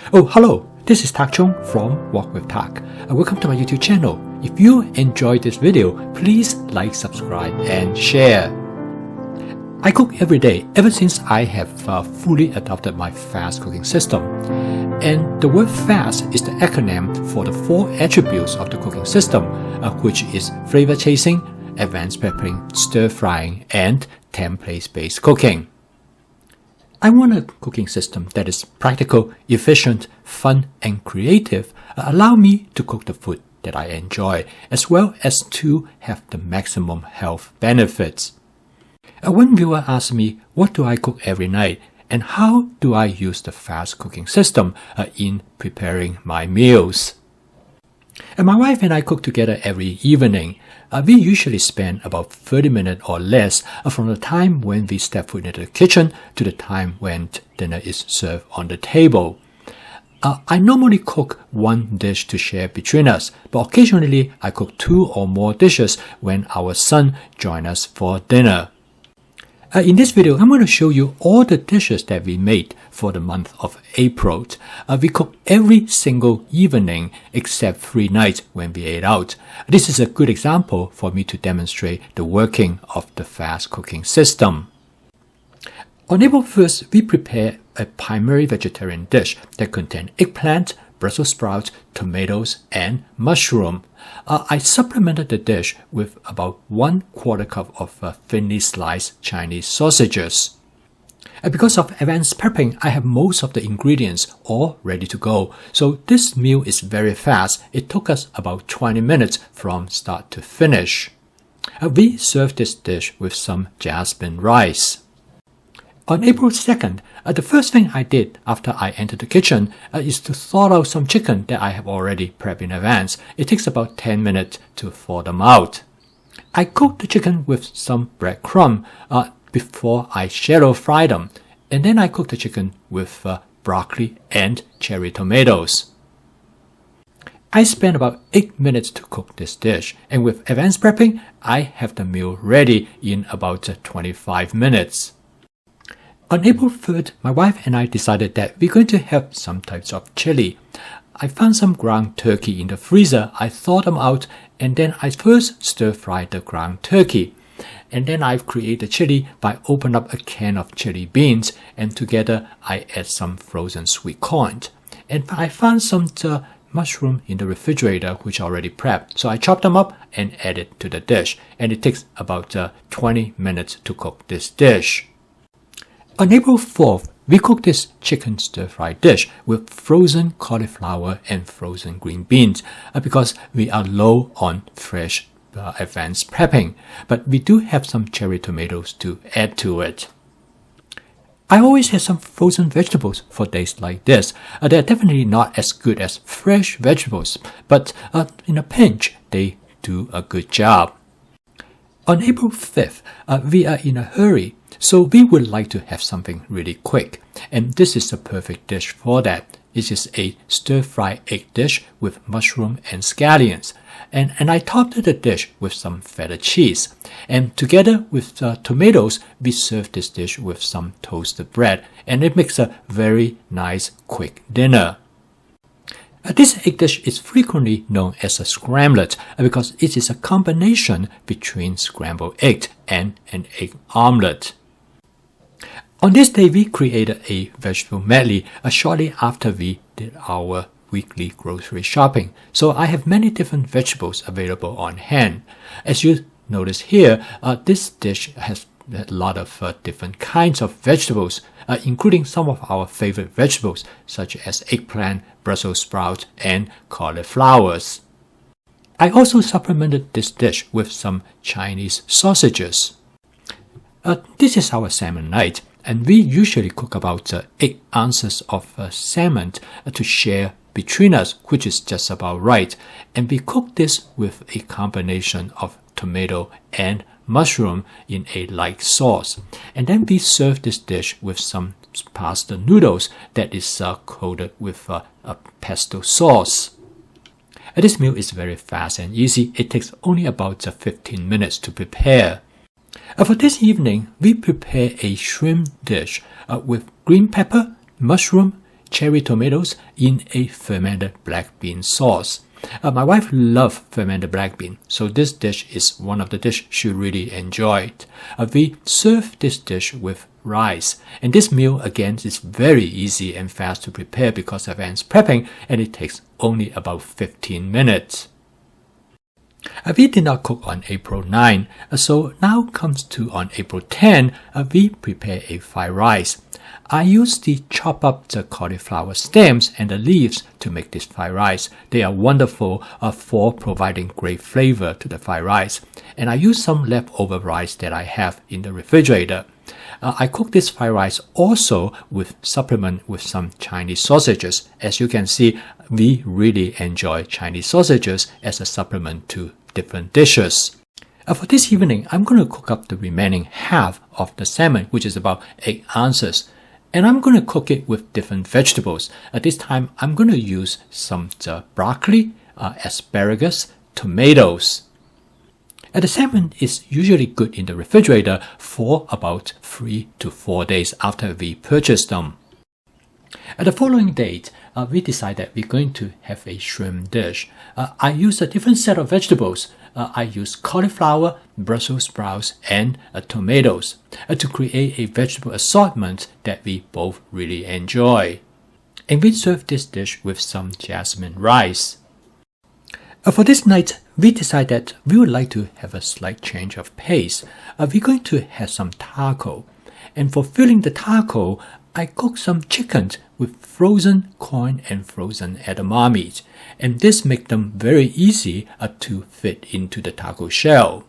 Oh, hello, this is Tak Chung from Walk with Tak. Welcome to my YouTube channel. If you enjoyed this video, please like, subscribe, and share. I cook every day ever since I have fully adopted my fast cooking system. And the word fast is the acronym for the 4 attributes of the cooking system, which is flavor chasing, advanced prepping, stir frying, and template-based cooking. I want a cooking system that is practical, efficient, fun, and creative, allow me to cook the food that I enjoy, as well as to have the maximum health benefits. One viewer asked me, what do I cook every night, and how do I use the fast cooking system in preparing my meals? And my wife and I cook together every evening. We usually spend about 30 minutes or less from the time when we step foot into the kitchen to the time when dinner is served on the table. I normally cook one dish to share between us, but occasionally I cook 2 or more dishes when our son joins us for dinner. In this video, I'm going to show you all the dishes that we made for the month of April. We cook every single evening except 3 nights when we ate out. This is a good example for me to demonstrate the working of the fast cooking system. On April 1st, we prepared a primary vegetarian dish that contained eggplant, Brussels sprouts, tomatoes, and mushroom. I supplemented the dish with about 1/4 cup of thinly sliced Chinese sausages. Because of advanced prepping, I have most of the ingredients all ready to go. So this meal is very fast. It took us about 20 minutes from start to finish. We served this dish with some jasmine rice. On April 2nd, the first thing I did after I entered the kitchen is to thaw out some chicken that I have already prepped in advance. It takes about 10 minutes to thaw them out. I cooked the chicken with some breadcrumb before I shallow fry them, and then I cooked the chicken with broccoli and cherry tomatoes. I spent about 8 minutes to cook this dish, and with advanced prepping, I have the meal ready in about 25 minutes. On April 3rd, my wife and I decided that we're going to have some types of chili. I found some ground turkey in the freezer. I thawed them out, and then I first stir-fried the ground turkey. And then I've created chili by opening up a can of chili beans, and together I add some frozen sweet corn. And I found some mushroom in the refrigerator which I already prepped. So I chopped them up and added to the dish. And it takes about 20 minutes to cook this dish. On April 4th, we cooked this chicken stir-fry dish with frozen cauliflower and frozen green beans because we are low on fresh advanced prepping, but we do have some cherry tomatoes to add to it. I always have some frozen vegetables for days like this. They're definitely not as good as fresh vegetables, but in a pinch, they do a good job. On April 5th, we are in a hurry, so we would like to have something really quick, and this is the perfect dish for that. It is a stir-fry egg dish with mushroom and scallions, and I topped the dish with some feta cheese, and together with tomatoes, we serve this dish with some toasted bread, and it makes a very nice quick dinner. This egg dish is frequently known as a scrambled because it is a combination between scrambled egg and an egg omelette. On this day, we created a vegetable medley shortly after we did our weekly grocery shopping. So I have many different vegetables available on hand. As you notice here, this dish has a lot of different kinds of vegetables, including some of our favorite vegetables such as eggplant, Brussels sprouts, and cauliflowers. I also supplemented this dish with some Chinese sausages. This is our salmon night, and we usually cook about 8 ounces of salmon to share between us, which is just about right. And we cook this with a combination of tomato and mushroom in a light sauce. And then we serve this dish with some pasta noodles that is coated with a pesto sauce. This meal is very fast and easy. It takes only about 15 minutes to prepare. For this evening, we prepare a shrimp dish with green pepper, mushroom, cherry tomatoes in a fermented black bean sauce. My wife loves fermented black bean, so this dish is one of the dishes she really enjoyed. We serve this dish with rice, and this meal again is very easy and fast to prepare because of advanced prepping, and it takes only about 15 minutes. We did not cook on April 9, so now comes to on April 10, we prepare a fried rice. I use the chop up the cauliflower stems and the leaves to make this fried rice. They are wonderful for providing great flavor to the fried rice. And I use some leftover rice that I have in the refrigerator. I cook this fried rice also with supplement with some Chinese sausages. As you can see, we really enjoy Chinese sausages as a supplement to different dishes. For this evening, I'm going to cook up the remaining half of the salmon, which is about 8 ounces. And I'm going to cook it with different vegetables. At this time, I'm going to use some broccoli, asparagus, tomatoes. The salmon is usually good in the refrigerator for about 3 to 4 days after we purchase them. At the following date, we decided we're going to have a shrimp dish. I use a different set of vegetables. I use cauliflower, Brussels sprouts, and tomatoes to create a vegetable assortment that we both really enjoy. And we serve this dish with some jasmine rice. For this night, we decided we would like to have a slight change of pace. We're going to have some taco. And for filling the taco, I cooked some chicken with frozen corn and frozen edamame, and this makes them very easy to fit into the taco shell.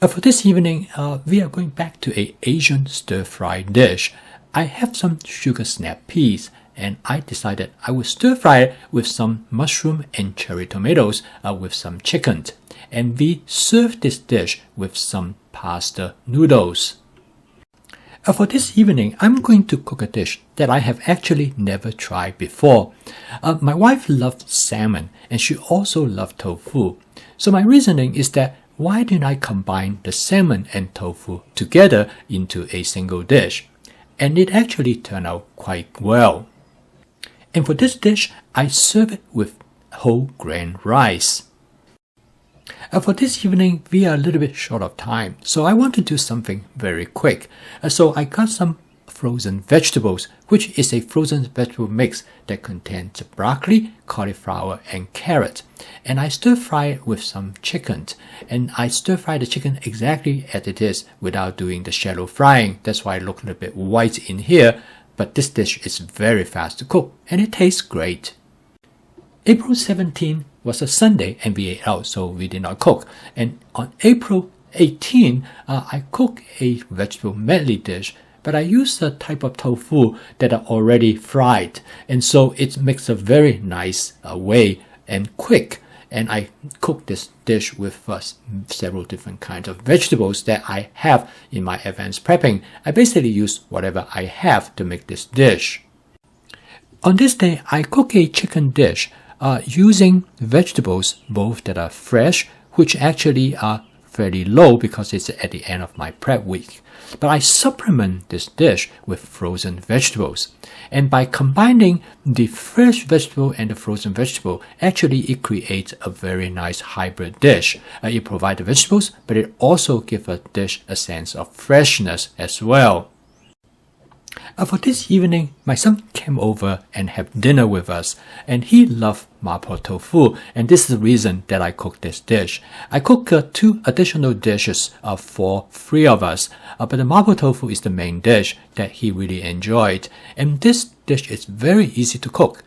For this evening, we are going back to an Asian stir-fry dish. I have some sugar snap peas, and I decided I would stir-fry it with some mushroom and cherry tomatoes with some chicken, and we serve this dish with some pasta noodles. For this evening, I'm going to cook a dish that I have actually never tried before. My wife loves salmon, and she also loves tofu. So my reasoning is that why didn't I combine the salmon and tofu together into a single dish? And it actually turned out quite well. And for this dish, I serve it with whole grain rice. For this evening, we are a little bit short of time, so I want to do something very quick. So I got some frozen vegetables, which is a frozen vegetable mix that contains broccoli, cauliflower, and carrot. And I stir fry it with some chicken. And I stir fry the chicken exactly as it is without doing the shallow frying. That's why it looks a little bit white in here. But this dish is very fast to cook, and it tastes great. April 17 was a Sunday and we ate out, so we did not cook. And on April 18, I cooked a vegetable medley dish, but I used a type of tofu that are already fried. And so it makes a very nice way and quick. And I cooked this dish with several different kinds of vegetables that I have in my advanced prepping. I basically use whatever I have to make this dish. On this day, I cook a chicken dish using vegetables, both that are fresh, which actually are fairly low because it's at the end of my prep week. But I supplement this dish with frozen vegetables. And by combining the fresh vegetable and the frozen vegetable, actually it creates a very nice hybrid dish. It provides the vegetables, but it also gives a dish a sense of freshness as well. For this evening, my son came over and had dinner with us, and he loved mapo tofu, and this is the reason that I cooked this dish. I cooked 2 additional dishes for 3 of us, but the mapo tofu is the main dish that he really enjoyed, and this dish is very easy to cook.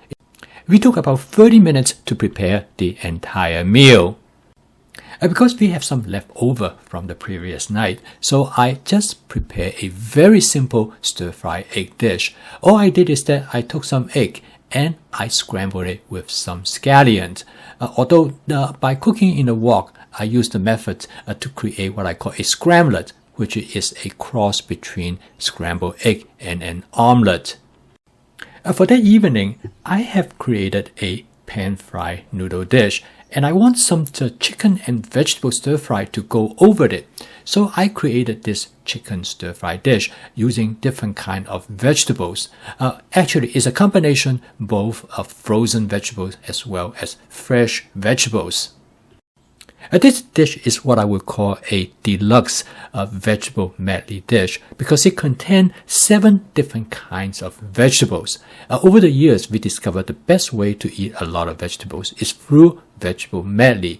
We took about 30 minutes to prepare the entire meal. Because we have some left over from the previous night, so I just prepared a very simple stir-fry egg dish. All I did is that I took some egg and I scrambled it with some scallions. Although by cooking in a wok, I used the method to create what I call a scrambled, which is a cross between scrambled egg and an omelette. For that evening, I have created a pan-fried noodle dish, and I want some chicken and vegetable stir-fry to go over it. So I created this chicken stir-fry dish using different kind of vegetables. Actually, it's a combination both of frozen vegetables as well as fresh vegetables. This dish is what I would call a deluxe vegetable medley dish because it contains 7 different kinds of vegetables. Over the years, we discovered the best way to eat a lot of vegetables is through vegetable medley.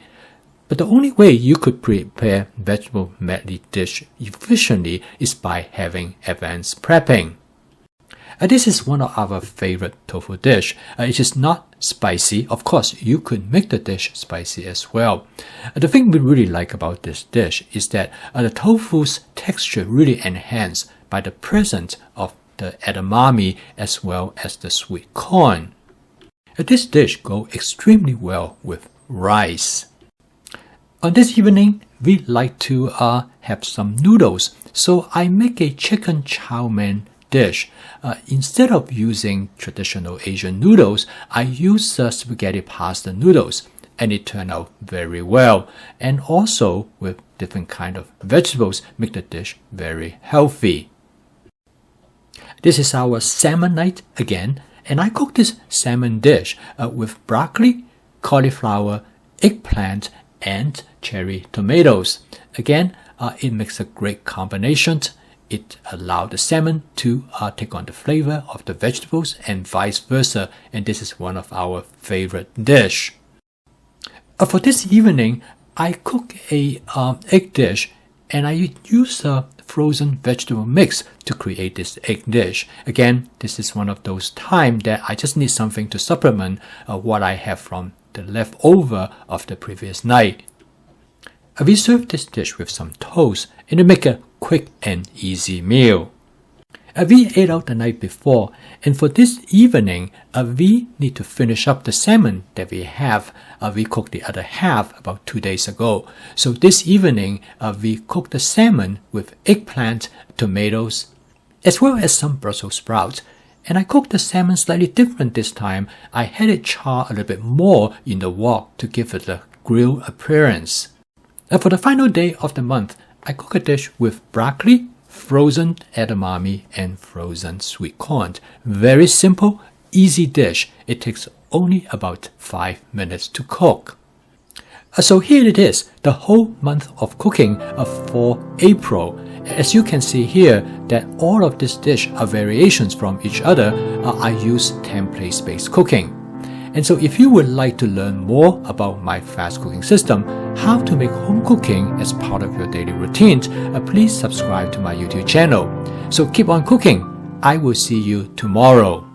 But the only way you could prepare vegetable medley dish efficiently is by having advanced prepping. This is one of our favorite tofu dish. It is not spicy. Of course, you could make the dish spicy as well. The thing we really like about this dish is that the tofu's texture really enhanced by the presence of the edamame as well as the sweet corn. This dish goes extremely well with rice. On this evening, we like to have some noodles. So I make a chicken chow mein dish. Instead of using traditional Asian noodles, I use spaghetti pasta noodles, and it turned out very well. And also with different kind of vegetables, make the dish very healthy. This is our salmon night again, and I cook this salmon dish with broccoli, cauliflower, eggplant, and cherry tomatoes. Again, it makes a great combination. It allows the salmon to take on the flavor of the vegetables and vice versa, and this is one of our favorite dish. For this evening, I cook a egg dish, and I use a frozen vegetable mix to create this egg dish. Again, this is one of those times that I just need something to supplement what I have from the leftover of the previous night. We serve this dish with some toast and to make a quick and easy meal. We ate out the night before, and for this evening, we need to finish up the salmon that we have. We cooked the other half about 2 days ago. So this evening, we cooked the salmon with eggplant, tomatoes, as well as some Brussels sprouts. And I cooked the salmon slightly different this time. I had it char a little bit more in the wok to give it a grilled appearance. For the final day of the month, I cook a dish with broccoli, frozen edamame, and frozen sweet corn. Very simple, easy dish. It takes only about 5 minutes to cook. So here it is, the whole month of cooking for April. As you can see here, that all of this dish are variations from each other. I use template-based cooking. And so if you would like to learn more about my fast cooking system, how to make home cooking as part of your daily routine, please subscribe to my YouTube channel. So keep on cooking. I will see you tomorrow.